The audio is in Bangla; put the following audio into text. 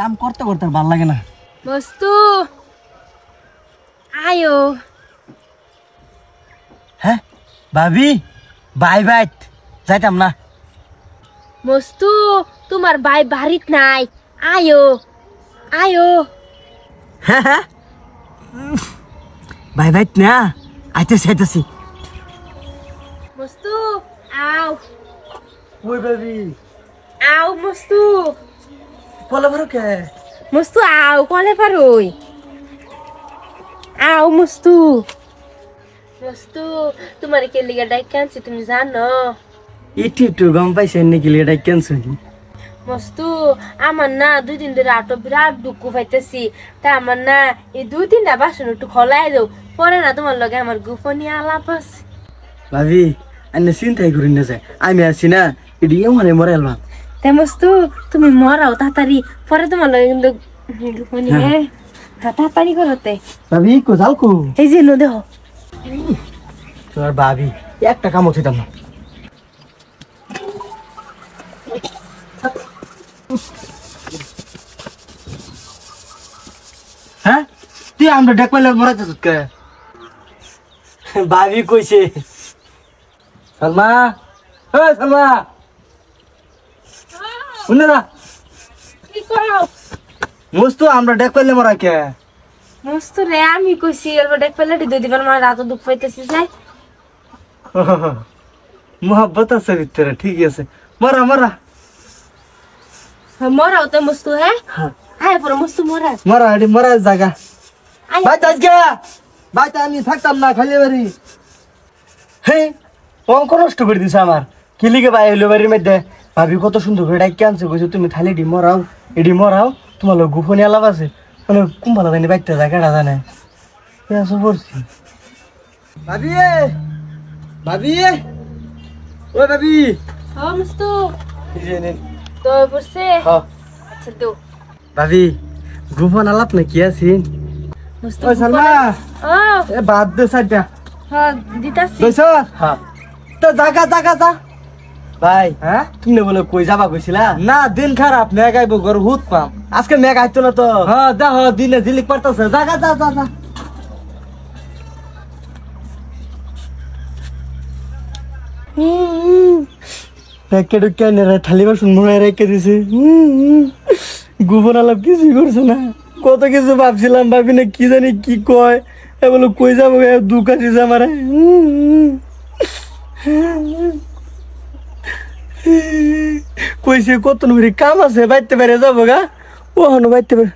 কাম করতে করতে ভাল লাগে না। মস্তু আয়ো। হ্যাঁ ভাবি, বাই বাই, যাইতাম না। মস্তু তোমার ভাই বাড়িত নাই, আয়ো আয়ো। হ্যাঁ হ্যাঁ, বাই বাই না, আইতেছি আইতেছি। মস্তু আও ওই ভাবি আও মস্তু। বলে পারো কে? মস্তু আও কলে পারোই, আও মস্তু। মস্তু তোমার কে লিগা ডাইকা আনছি তুমি জানো? একটু একটু গম পাইছেন নাকি এটা ক্যান্সেল? মস্তু আমার না 2 দিন ধরে আটো বিরাট দুঃখ পাইতেছি। তা আমার না এই 2-3টা বাসন একটু খোলাই দাও, পরে না তোমার লগে আমার গোপনীয় আলাপ আছে। ভাবি আন্নে চিন্তাই করি না যায়, আমি আছি না, এটি মরে মরে এলাম। তাই মস্তু তুমি মরাও তাড়াতাড়ি, পরে তোমার লগে কিন্তু গোপনীয়। তাড়াতাড়ি করতে ভাবি কো যাও কো, এই যে নো দেহ। তোমার ভাবি একটা কাম হচ্ছিতাম না। হ্যাঁ তুই আমরা ডেক পাইলে মরাতে কে? ভাবি কইছে সালমা, ও সালমা শুনে না, কি করো মস্তু আমরা ডেক পাইলে মরা কে? মস্তু রে আমি কইছি এর দেখ পেলে 2 দিবার আমার রাত দুঃখ পাইতেছি যাই। মোহাব্বত আছে ভিতরে, ঠিক আছে, মরা মরা মরাও তো মস্তু। হ্যাঁ হ্যাঁ আয় পরে মস্তু মরা। মরা, এটি মরা জায়গা। আয় ভাই আজকে ভাইটা আমি থাকতাম না খালি বাড়ি। হ্যাঁ অঙ্ক নষ্ট করে দিছে আমার, কি লিখে ভাই হইলো বাড়ির মধ্যে। ভাবি কত সুন্দর করে ডাকি আনছে, কইছে তুমি খালি এটি মরাও, এটি মরাও, তোমার লোক গোপনে আলাপ আছে। মানে কুম্ভালা জানি বাইতে জায়গাটা জানে পেঁয়াজ পড়ছি। ভাবি ভাবি, ও ভাবি, ও মস্তু এই যে নিন। তো পড়ছে। হ্যাঁ আচ্ছা তো ভাবি গোপন আলাপ না কি আছে? মস্তু ওই সালমা, ও এ বাদ দে সাইডটা হ্যাঁ দিতাছি। দইছ। হ্যাঁ তো জাগা জাগা যা ভাই। হ্যাঁ তুমি বলে কই যাবা কইছিলা? না দিন খারাপ, মেঘ আইব ঘর হুত পাম, আজকে মেঘ আইতো না তো। হ্যাঁ দেখো দিনে ঝিলিক পারতাছে, জাগা যা যা যা। রেখে ঢুকে নেড়ে থালি বাসন মনে রেখে দিছে। গোপন আলাপ কিছুই করছে না, কত কিছু ভাবছিলাম, ভাবি না কি জানি কি কয়, এ বলো কই যাবো, দুঃখ আসিছে আমার। কইছে কত নরি কাম আছে, বাইতে পারে যাবো গা, ওখানে বাইতে পারে।